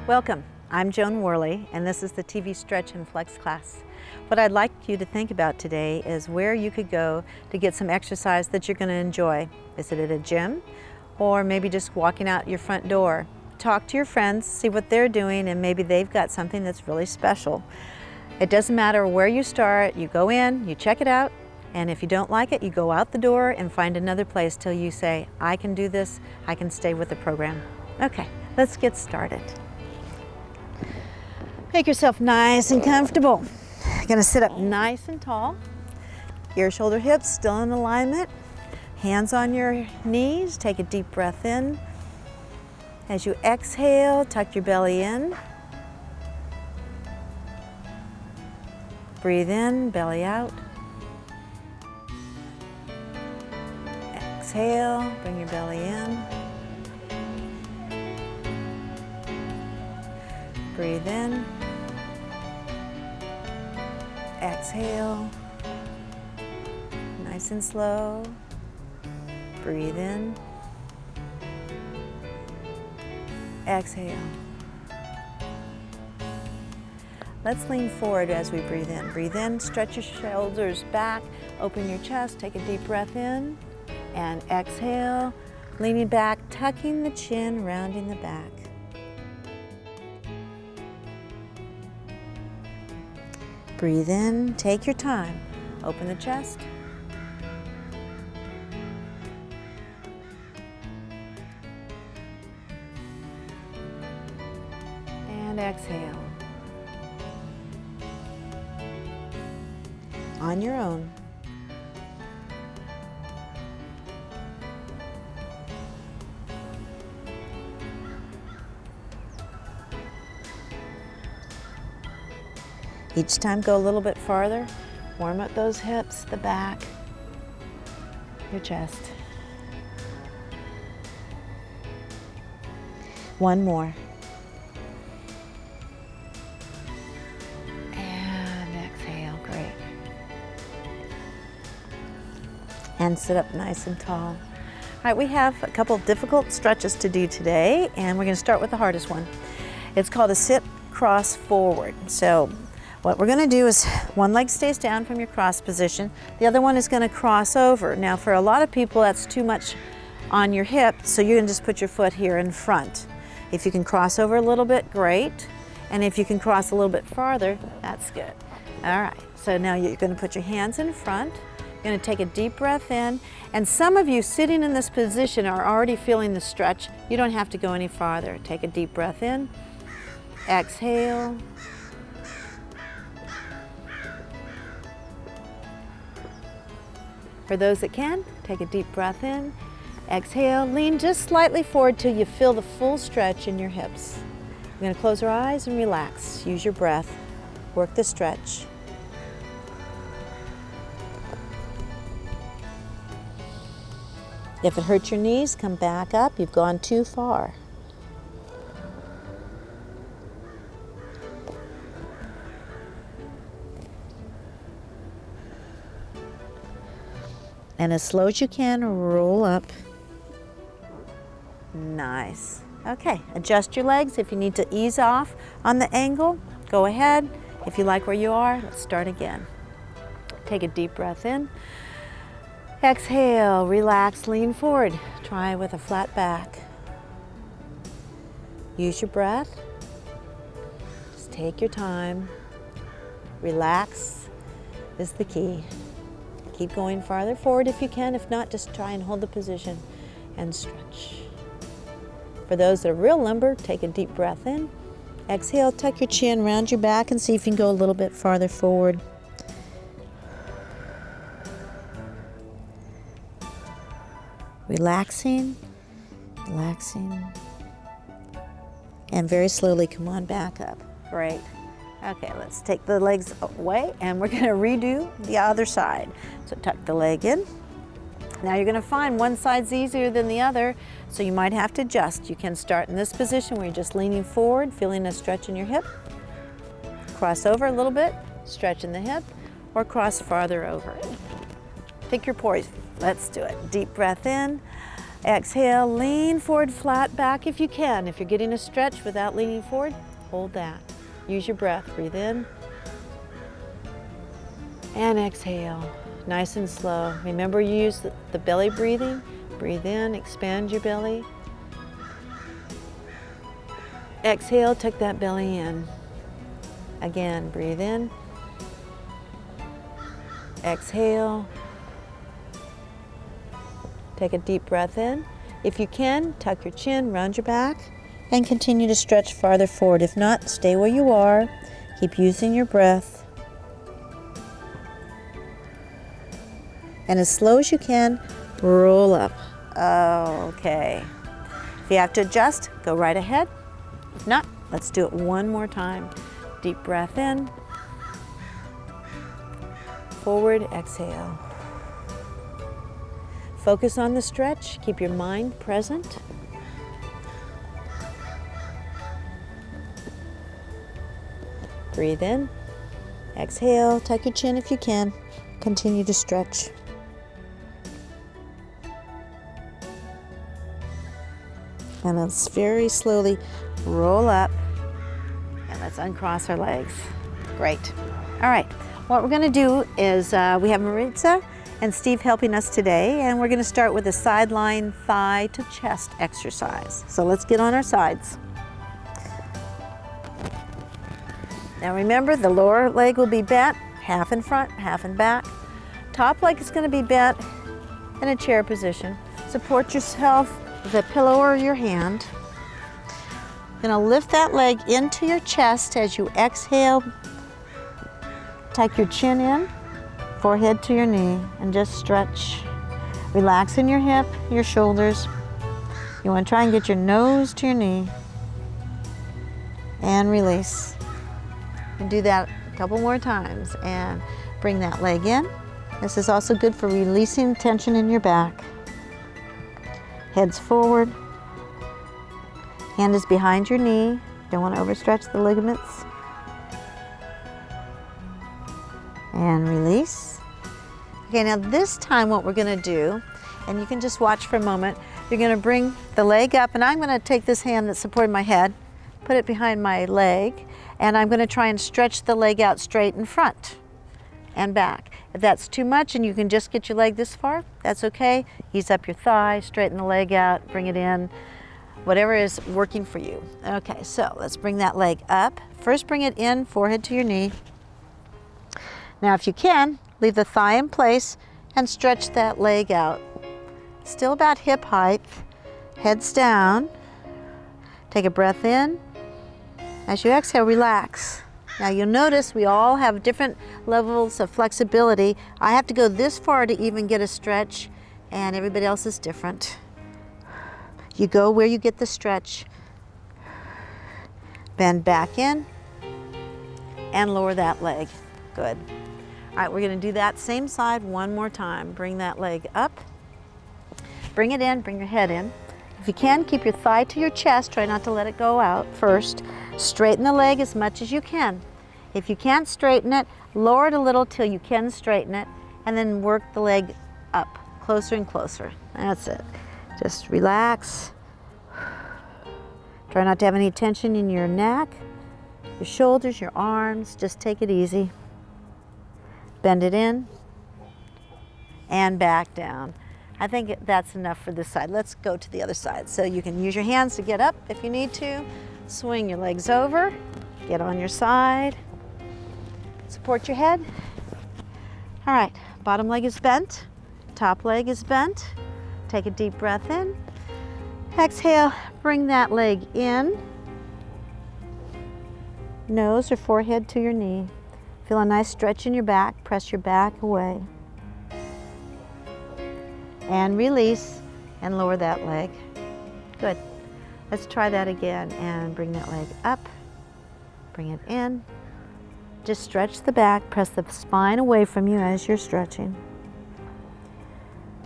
Welcome, I'm Joan Worley, and this is the TV Stretch and Flex class. What I'd like you to think about today is where you could go to get some exercise that you're going to enjoy. Is it at a gym, or maybe just walking out your front door? Talk to your friends, see what they're doing, and maybe they've got something that's really special. It doesn't matter where you start, you go in, you check it out, and if you don't like it, you go out the door and find another place till you say, I can do this, I can stay with the program. Okay, let's get started. Make yourself nice and comfortable. You're gonna sit up nice and tall. Ear, shoulder, hips still in alignment. Hands on your knees, take a deep breath in. As you exhale, tuck your belly in. Breathe in, belly out. Exhale, bring your belly in. Breathe in. Exhale, nice and slow. Breathe in. Exhale. Let's lean forward as we breathe in. Breathe in, stretch your shoulders back, open your chest, take a deep breath in, and exhale, leaning back, tucking the chin, rounding the back. Breathe in, take your time, open the chest. And exhale. On your own. Each time go a little bit farther. Warm up those hips, the back, your chest. One more. And exhale, great. And sit up nice and tall. All right, we have a couple of difficult stretches to do today, and we're gonna start with the hardest one. It's called a sit cross forward. So what we're going to do is one leg stays down from your cross position, the other one is going to cross over. Now for a lot of people that's too much on your hip, so you're going to just put your foot here in front. If you can cross over a little bit, great. And if you can cross a little bit farther, that's good. All right, so now you're going to put your hands in front. You're going to take a deep breath in. And some of you sitting in this position are already feeling the stretch. You don't have to go any farther. Take a deep breath in. Exhale. For those that can, take a deep breath in, exhale, lean just slightly forward till you feel the full stretch in your hips. We're going to close our eyes and relax. Use your breath, work the stretch. If it hurts your knees, come back up. You've gone too far. And as slow as you can, roll up. Nice. Okay, adjust your legs. If you need to ease off on the angle, go ahead. If you like where you are, let's start again. Take a deep breath in. Exhale, relax, lean forward. Try with a flat back. Use your breath. Just take your time. Relax is the key. Keep going farther forward if you can. If not, just try and hold the position and stretch. For those that are real limber, take a deep breath in. Exhale, tuck your chin, round your back, and see if you can go a little bit farther forward. Relaxing, relaxing. And very slowly come on back up. Great. Okay, let's take the legs away and we're gonna redo the other side. So tuck the leg in. Now you're gonna find one side's easier than the other, so you might have to adjust. You can start in this position where you're just leaning forward, feeling a stretch in your hip. Cross over a little bit, stretch in the hip, or cross farther over. Pick your poise. Let's do it. Deep breath in. Exhale, lean forward, flat back if you can. If you're getting a stretch without leaning forward, hold that. Use your breath. Breathe in and exhale. Nice and slow. Remember, you use the belly breathing. Breathe in, expand your belly. Exhale, tuck that belly in. Again, breathe in. Exhale. Take a deep breath in. If you can, tuck your chin, round your back, and continue to stretch farther forward. If not, stay where you are. Keep using your breath. And as slow as you can, roll up. Okay. If you have to adjust, go right ahead. If not, let's do it one more time. Deep breath in. Forward, exhale. Focus on the stretch. Keep your mind present. Breathe in. Exhale. Tuck your chin if you can. Continue to stretch. And let's very slowly roll up. And let's uncross our legs. Great. All right. What we're going to do is we have Maritza and Steve helping us today, and we're going to start with a sideline thigh to chest exercise. So let's get on our sides. Now remember, the lower leg will be bent, half in front, half in back. Top leg is going to be bent in a chair position. Support yourself with a pillow or your hand. You're going to lift that leg into your chest as you exhale. Tuck your chin in, forehead to your knee, and just stretch. Relax in your hip, your shoulders. You want to try and get your nose to your knee. And release. And do that a couple more times. And bring that leg in. This is also good for releasing tension in your back. Head's forward. Hand is behind your knee. Don't want to overstretch the ligaments. And release. Okay, now this time what we're going to do, and you can just watch for a moment, you're going to bring the leg up, and I'm going to take this hand that's supporting my head, put it behind my leg, and I'm going to try and stretch the leg out straight in front and back. If that's too much and you can just get your leg this far, that's okay. Ease up your thigh, straighten the leg out, bring it in, whatever is working for you. Okay, so let's bring that leg up. First bring it in, forehead to your knee. Now if you can, leave the thigh in place and stretch that leg out. Still about hip height, heads down. Take a breath in. As you exhale, relax. Now you'll notice we all have different levels of flexibility. I have to go this far to even get a stretch, and everybody else is different. You go where you get the stretch. Bend back in and lower that leg. Good. All right, we're going to do that same side one more time. Bring that leg up. Bring it in, bring your head in. If you can, keep your thigh to your chest. Try not to let it go out first. Straighten the leg as much as you can. If you can't straighten it, lower it a little till you can straighten it, and then work the leg up, closer and closer. That's it. Just relax. Try not to have any tension in your neck, your shoulders, your arms. Just take it easy. Bend it in and back down. I think that's enough for this side. Let's go to the other side. So you can use your hands to get up if you need to. Swing your legs over, get on your side, support your head. All right, bottom leg is bent, top leg is bent. Take a deep breath in. Exhale, bring that leg in. Nose or forehead to your knee. Feel a nice stretch in your back, press your back away. And release and lower that leg. Good. Let's try that again and bring that leg up. Bring it in. Just stretch the back, press the spine away from you as you're stretching.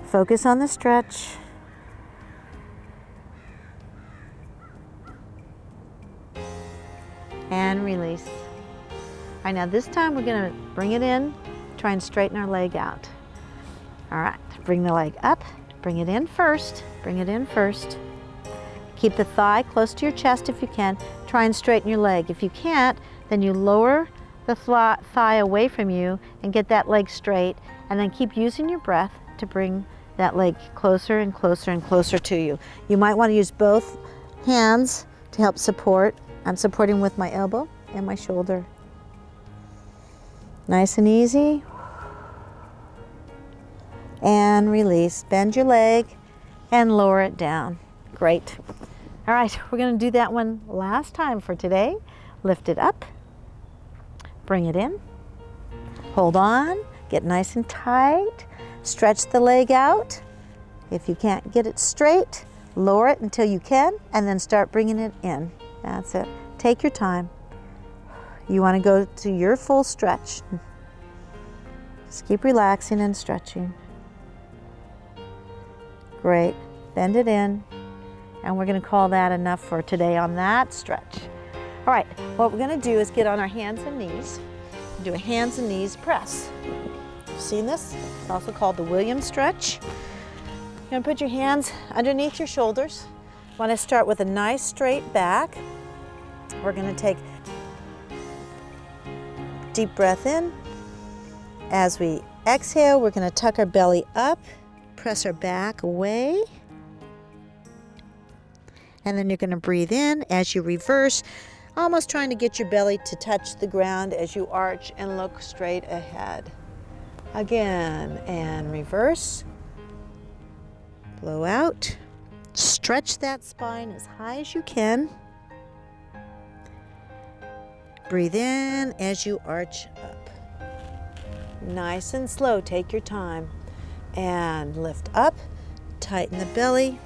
Focus on the stretch. And release. All right, now this time we're going to bring it in, try and straighten our leg out. All right, bring the leg up, Bring it in first, bring it in first. Keep the thigh close to your chest if you can. Try and straighten your leg. If you can't, then you lower the thigh away from you and get that leg straight, and then keep using your breath to bring that leg closer and closer and closer to you. You might want to use both hands to help support. I'm supporting with my elbow and my shoulder. Nice and easy. And release. Bend your leg and lower it down. Great. All right, we're going to do that one last time for today. Lift it up. Bring it in. Hold on. Get nice and tight. Stretch the leg out. If you can't get it straight, lower it until you can, and then start bringing it in. That's it. Take your time. You want to go to your full stretch. Just keep relaxing and stretching. Great. Bend it in. And we're going to call that enough for today on that stretch. All right, what we're going to do is get on our hands and knees. Do a hands and knees press. You've seen this? It's also called the Williams stretch. You're going to put your hands underneath your shoulders. You want to start with a nice straight back. We're going to take a deep breath in. As we exhale, we're going to tuck our belly up, press our back away. And then you're going to breathe in as you reverse, almost trying to get your belly to touch the ground as you arch and look straight ahead. Again, and reverse. Blow out. Stretch that spine as high as you can. Breathe in as you arch up. Nice and slow, take your time. And lift up, tighten the belly.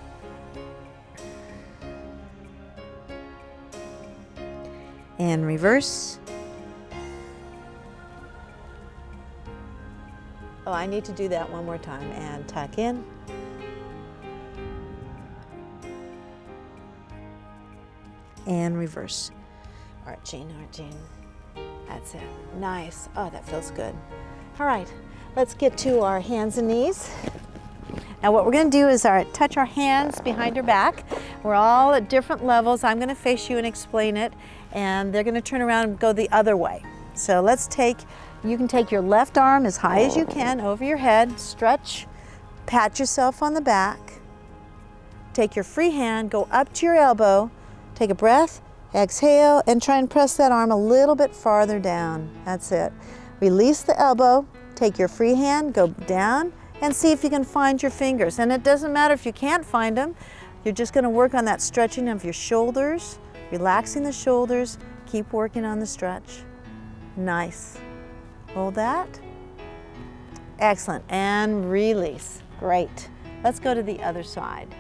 And reverse. Oh, I need to do that one more time. And tuck in. And reverse. Arching, arching. That's it. Nice. Oh, that feels good. All right, let's get to our hands and knees. Now what we're going to do is touch our hands behind our back. We're all at different levels. I'm going to face you and explain it, and they're going to turn around and go the other way. So you can take your left arm as high as you can over your head, stretch, pat yourself on the back. Take your free hand, go up to your elbow, take a breath, exhale, and try and press that arm a little bit farther down. That's it. Release the elbow, take your free hand, go down, and see if you can find your fingers. And it doesn't matter if you can't find them. You're just going to work on that stretching of your shoulders, relaxing the shoulders. Keep working on the stretch. Nice. Hold that. Excellent. And release. Great. Let's go to the other side.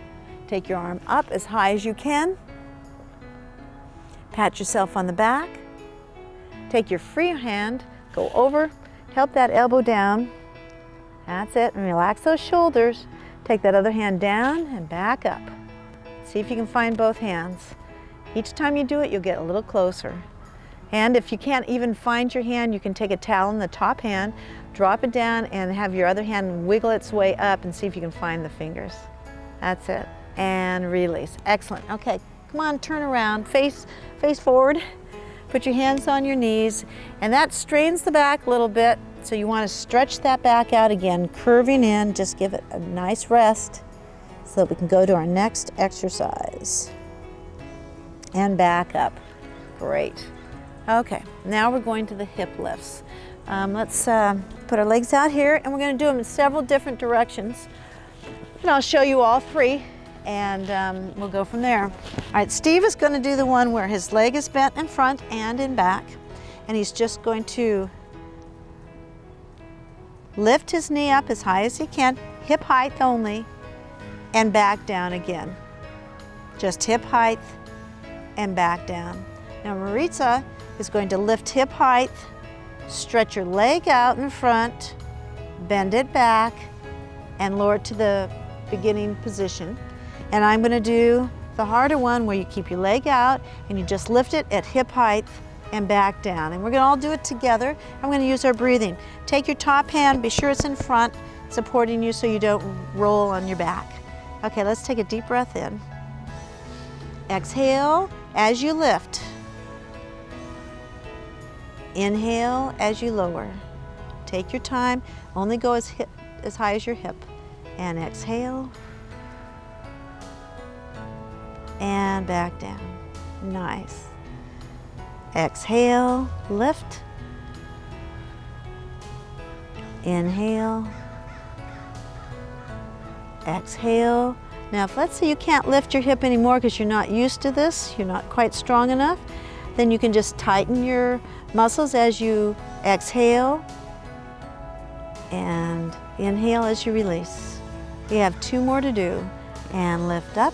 Take your arm up as high as you can. Pat yourself on the back. Take your free hand, go over, help that elbow down. That's it, and relax those shoulders. Take that other hand down and back up. See if you can find both hands. Each time you do it, you'll get a little closer. And if you can't even find your hand, you can take a towel in the top hand, drop it down, and have your other hand wiggle its way up and see if you can find the fingers. That's it. And release. Excellent. Okay, come on, turn around, face forward. Put your hands on your knees, and that strains the back a little bit, so you want to stretch that back out again, curving in. Just give it a nice rest so that we can go to our next exercise. And back up. Great. Okay, now we're going to the hip lifts. Let's put our legs out here, and we're going to do them in several different directions. And I'll show you all three, and we'll go from there. All right, Steve is going to do the one where his leg is bent in front and in back, and he's just going to lift his knee up as high as he can, hip height only, and back down again. Just hip height and back down. Now Maritza is going to lift hip height, stretch your leg out in front, bend it back, and lower it to the beginning position. And I'm going to do the harder one where you keep your leg out and you just lift it at hip height and back down. And we're going to all do it together. I'm going to use our breathing. Take your top hand, be sure it's in front, supporting you so you don't roll on your back. Okay, let's take a deep breath in. Exhale as you lift. Inhale as you lower. Take your time, only go as high as your hip. And exhale. And back down. Nice. Exhale, lift. Inhale. Exhale. Now, if let's say you can't lift your hip anymore because you're not used to this, you're not quite strong enough, then you can just tighten your muscles as you exhale and inhale as you release. You have 2 more to do. And lift up.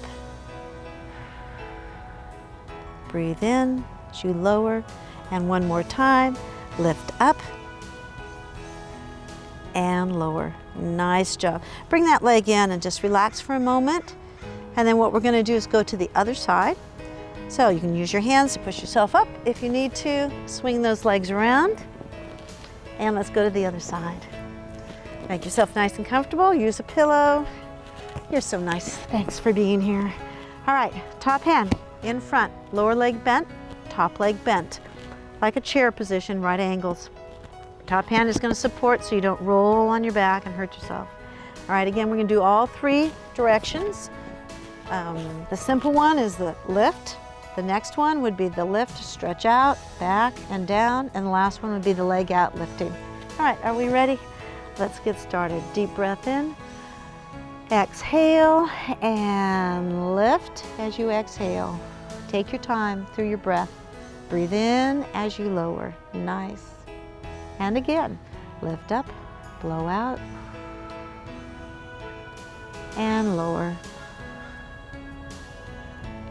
Breathe in as you lower. And 1 more time. Lift up and lower. Nice job. Bring that leg in and just relax for a moment. And then what we're going to do is go to the other side. So you can use your hands to push yourself up if you need to. Swing those legs around. And let's go to the other side. Make yourself nice and comfortable. Use a pillow. You're so nice. Thanks for being here. All right, top hand in front. Lower leg bent, top leg bent. Like a chair position, right angles. Top hand is going to support so you don't roll on your back and hurt yourself. All right, again, we're going to do all 3 directions. The simple one is the lift. The next one would be the lift, stretch out, back and down. And the last one would be the leg out, lifting. All right, are we ready? Let's get started. Deep breath in. Exhale and lift as you exhale. Take your time through your breath. Breathe in as you lower. Nice. And again, lift up, blow out, and lower.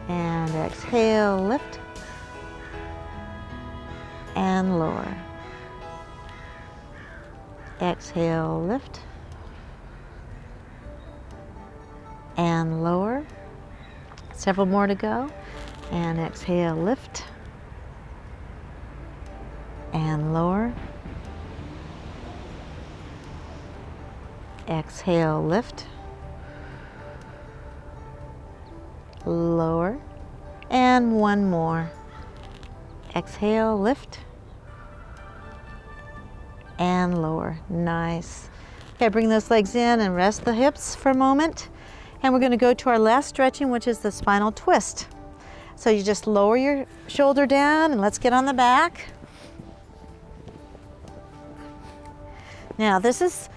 And exhale, lift, and lower. Exhale, lift, and lower. Several more to go. And exhale, lift, and lower. Exhale, lift, lower, and 1 more. Exhale, lift, and lower. Nice. Okay, bring those legs in and rest the hips for a moment. And we're going to go to our last stretching, which is the spinal twist. So you just lower your shoulder down and let's get on the back. Now this is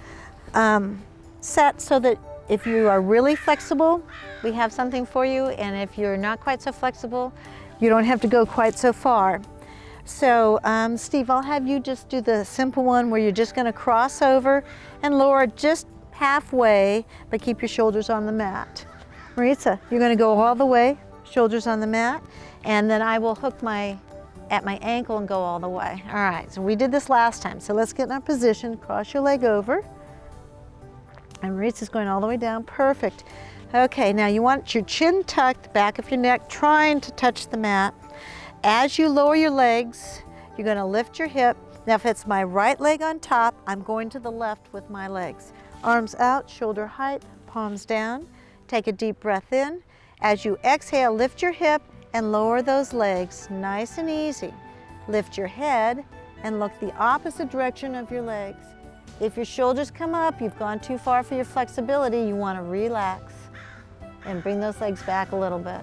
set so that if you are really flexible, we have something for you, and if you're not quite so flexible, you don't have to go quite so far. So Steve, I'll have you just do the simple one where you're just going to cross over and lower just halfway, but keep your shoulders on the mat. Maritza, you're going to go all the way, shoulders on the mat, and then I will hook at my ankle and go all the way. All right, so we did this last time, so let's get in our position. Cross your leg over. And Maritza's going all the way down. Perfect. Okay, now you want your chin tucked, back of your neck, trying to touch the mat. As you lower your legs, you're going to lift your hip. Now if it's my right leg on top, I'm going to the left with my legs. Arms out, shoulder height, palms down. Take a deep breath in. As you exhale, lift your hip and lower those legs, nice and easy. Lift your head and look the opposite direction of your legs. If your shoulders come up, you've gone too far for your flexibility, you want to relax and bring those legs back a little bit.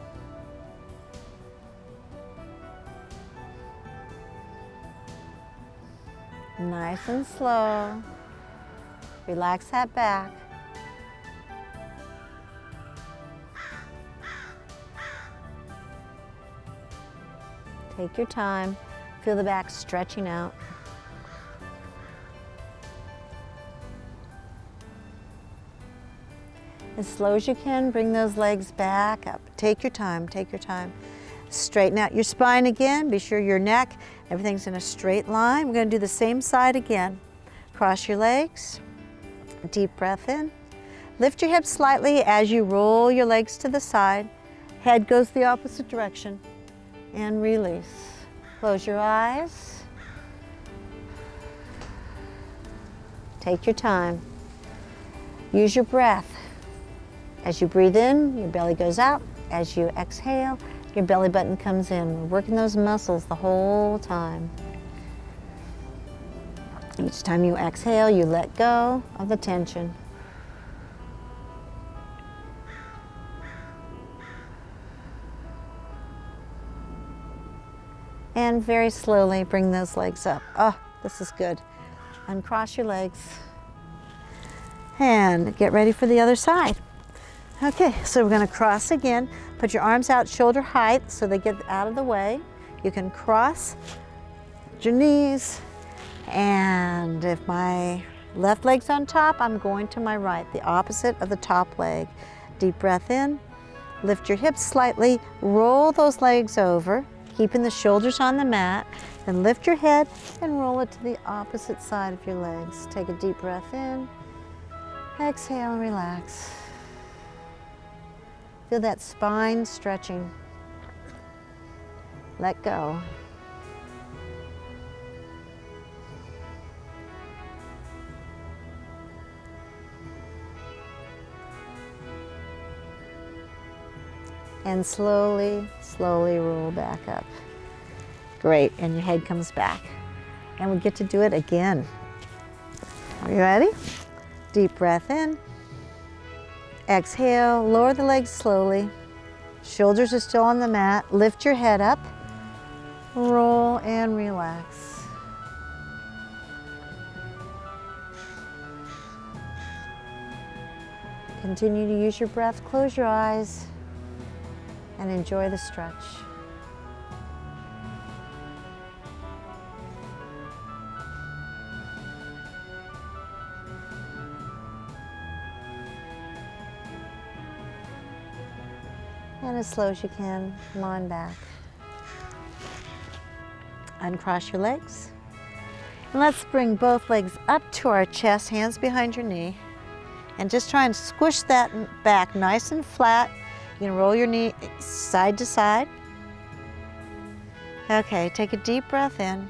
Nice and slow. Relax that back. Take your time. Feel the back stretching out. As slow as you can, bring those legs back up. Take your time, take your time. Straighten out your spine again. Be sure your neck, everything's in a straight line. We're going to do the same side again. Cross your legs. Deep breath in. Lift your hips slightly as you roll your legs to the side. Head goes the opposite direction. And release. Close your eyes. Take your time. Use your breath. As you breathe in, your belly goes out. As you exhale, your belly button comes in. We're working those muscles the whole time. Each time you exhale, you let go of the tension. And very slowly bring those legs up. Oh, this is good. Uncross your legs. And get ready for the other side. Okay, so we're going to cross again. Put your arms out shoulder height so they get out of the way. You can cross your knees. And if my left leg's on top, I'm going to my right, the opposite of the top leg. Deep breath in. Lift your hips slightly. Roll those legs over, keeping the shoulders on the mat. Then lift your head and roll it to the opposite side of your legs. Take a deep breath in. Exhale and relax. Feel that spine stretching. Let go. And slowly, slowly roll back up. Great, and your head comes back. And we get to do it again. Are you ready? Deep breath in. Exhale, lower the legs slowly. Shoulders are still on the mat. Lift your head up. Roll and relax. Continue to use your breath. Close your eyes and enjoy the stretch. And as slow as you can, come on back. Uncross your legs. And let's bring both legs up to our chest, hands behind your knee. And just try and squish that back nice and flat. You can roll your knee side to side. Okay, take a deep breath in.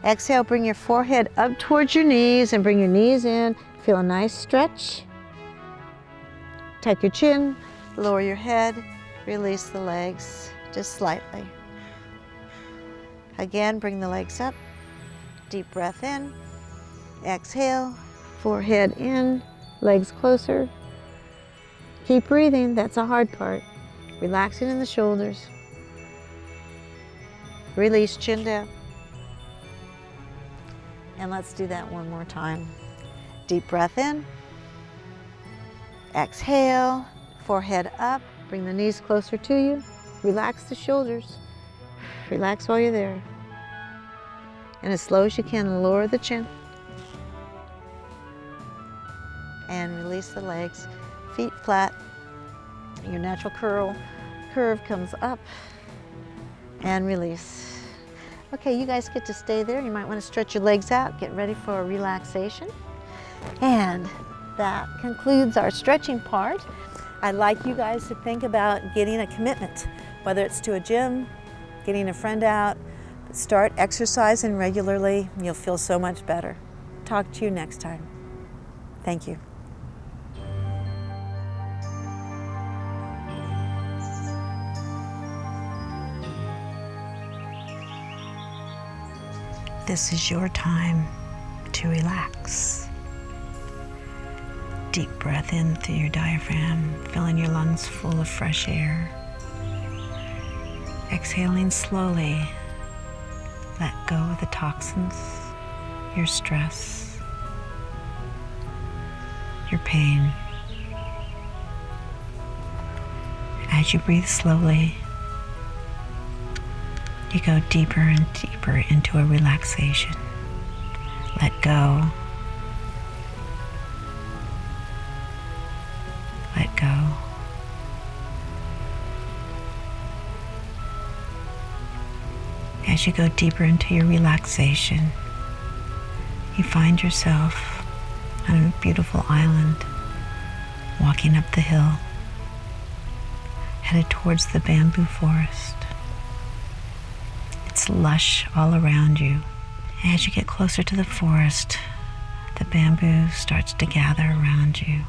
Exhale, bring your forehead up towards your knees and bring your knees in. Feel a nice stretch. Tuck your chin, lower your head. Release the legs just slightly. Again, bring the legs up. Deep breath in. Exhale, forehead in, legs closer. Keep breathing, that's a hard part. Relaxing in the shoulders. Release, chin down. And let's do that one more time. Deep breath in. Exhale, forehead up. Bring the knees closer to you. Relax the shoulders. Relax while you're there. And as slow as you can, lower the chin. And release the legs. Feet flat. Your natural curve comes up. And release. Okay, you guys get to stay there. You might want to stretch your legs out. Get ready for a relaxation. And that concludes our stretching part. I'd like you guys to think about getting a commitment, whether it's to a gym, getting a friend out. Start exercising regularly. You'll feel so much better. Talk to you next time. Thank you. This is your time to relax. Deep breath in through your diaphragm, filling your lungs full of fresh air. Exhaling slowly, let go of the toxins, your stress, your pain. As you breathe slowly, you go deeper and deeper into a relaxation. Let go. Let go. As you go deeper into your relaxation, you find yourself on a beautiful island, walking up the hill, headed towards the bamboo forest. It's lush all around you. As you get closer to the forest, the bamboo starts to gather around you.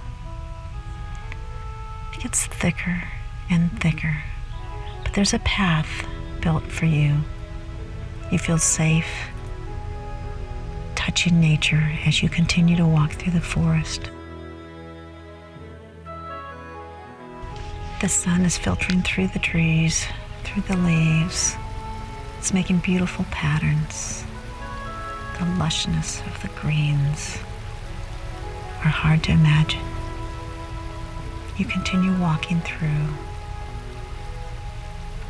It gets thicker and thicker, but there's a path built for you. You feel safe, touching nature as you continue to walk through the forest. The sun is filtering through the trees, through the leaves. It's making beautiful patterns. The lushness of the greens are hard to imagine. You continue walking through.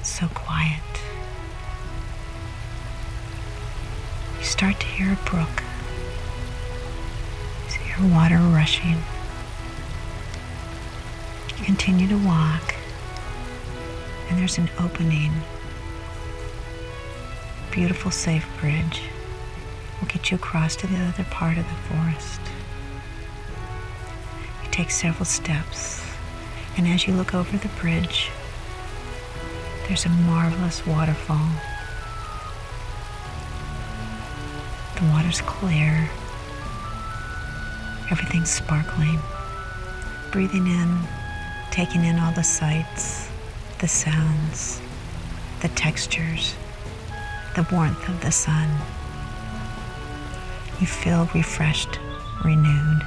It's so quiet. You start to hear a brook. You hear water rushing. You continue to walk, and there's an opening. Beautiful, safe bridge will get you across to the other part of the forest. You take several steps, and as you look over the bridge, there's a marvelous waterfall. The water's clear. Everything's sparkling. Breathing in, taking in all the sights, the sounds, the textures, the warmth of the sun. You feel refreshed, renewed.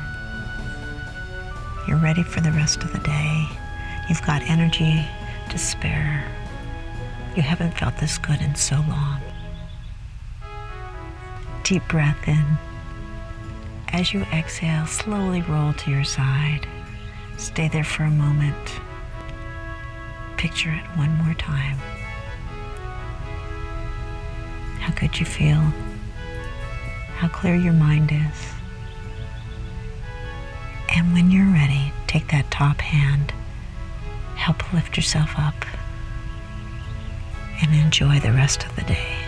You're ready for the rest of the day. You've got energy to spare. You haven't felt this good in so long. Deep breath in. As you exhale, slowly roll to your side. Stay there for a moment. Picture it one more time. How good you feel. How clear your mind is. And when you're ready, take that top hand, help lift yourself up, and enjoy the rest of the day.